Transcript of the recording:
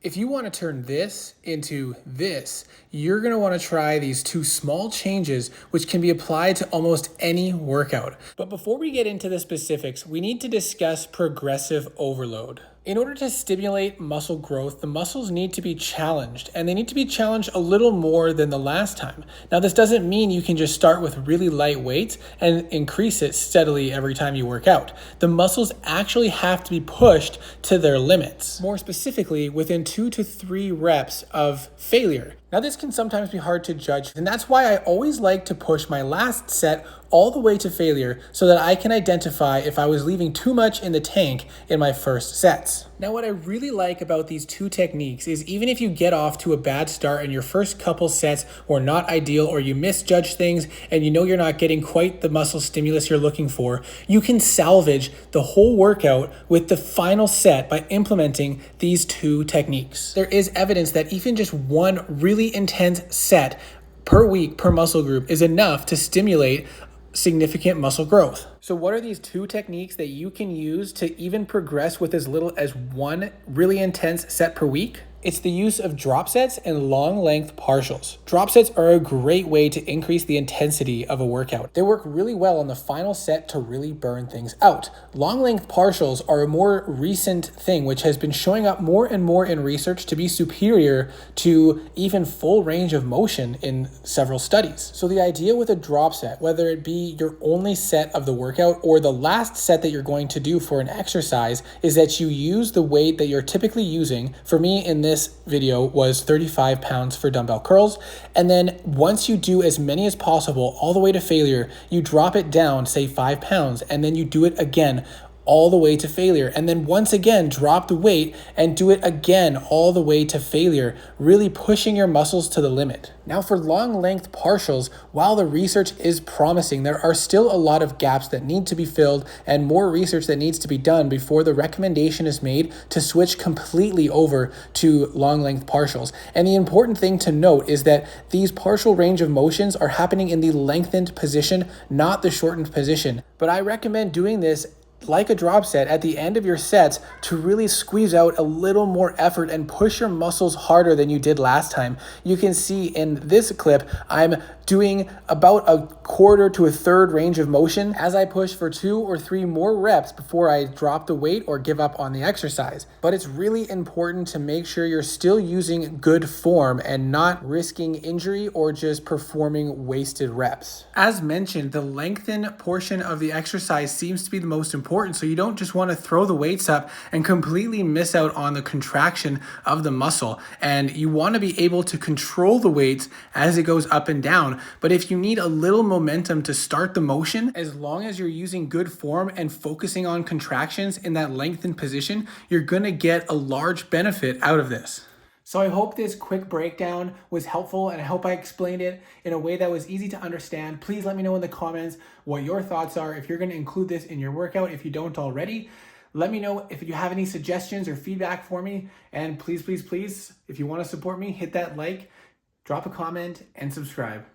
If you want to turn this into this, you're going to want to try these two small changes, which can be applied to almost any workout. But before we get into the specifics, we need to discuss progressive overload. In order to stimulate muscle growth, the muscles need to be challenged, and they need to be challenged a little more than the last time. Now, this doesn't mean you can just start with really light weights and increase it steadily every time you work out. The muscles actually have to be pushed to their limits. More specifically, within 2 to 3 reps of failure. Now, this can sometimes be hard to judge, and that's why I always like to push my last set all the way to failure so that I can identify if I was leaving too much in the tank in my first sets. Now, what I really like about these two techniques is even if you get off to a bad start and your first couple sets were not ideal, or you misjudge things and you know you're not getting quite the muscle stimulus you're looking for, you can salvage the whole workout with the final set by implementing these two techniques. There is evidence that even just one really intense set per week per muscle group is enough to stimulate significant muscle growth. So what are these two techniques that you can use to even progress with as little as one really intense set per week? It's the use of drop sets and long length partials. Drop sets are a great way to increase the intensity of a workout. They work really well on the final set to really burn things out. Long length partials are a more recent thing which has been showing up more and more in research to be superior to even full range of motion in several studies. So the idea with a drop set, whether it be your only set of the workout or the last set that you're going to do for an exercise, is that you use the weight that you're typically using. For me in this video was 35 pounds for dumbbell curls. And then once you do as many as possible all the way to failure, you drop it down, say 5 pounds, and then you do it again all the way to failure. And then once again, drop the weight and do it again all the way to failure, really pushing your muscles to the limit. Now for long length partials, while the research is promising, there are still a lot of gaps that need to be filled and more research that needs to be done before the recommendation is made to switch completely over to long length partials. And the important thing to note is that these partial range of motions are happening in the lengthened position, not the shortened position. But I recommend doing this like a drop set at the end of your sets to really squeeze out a little more effort and push your muscles harder than you did last time. You can see in this clip, I'm doing about a quarter to a third range of motion as I push for 2 or 3 more reps before I drop the weight or give up on the exercise. But it's really important to make sure you're still using good form and not risking injury or just performing wasted reps. As mentioned, the lengthen portion of the exercise seems to be the most important, so you don't just want to throw the weights up and completely miss out on the contraction of the muscle. And you want to be able to control the weights as it goes up and down. But if you need a little momentum to start the motion, as long as you're using good form and focusing on contractions in that lengthened position, you're going to get a large benefit out of this. So I hope this quick breakdown was helpful, and I hope I explained it in a way that was easy to understand. Please let me know in the comments what your thoughts are, if you're going to include this in your workout, if you don't already. Let me know if you have any suggestions or feedback for me. And please, please, please, if you want to support me, hit that like, drop a comment, and subscribe.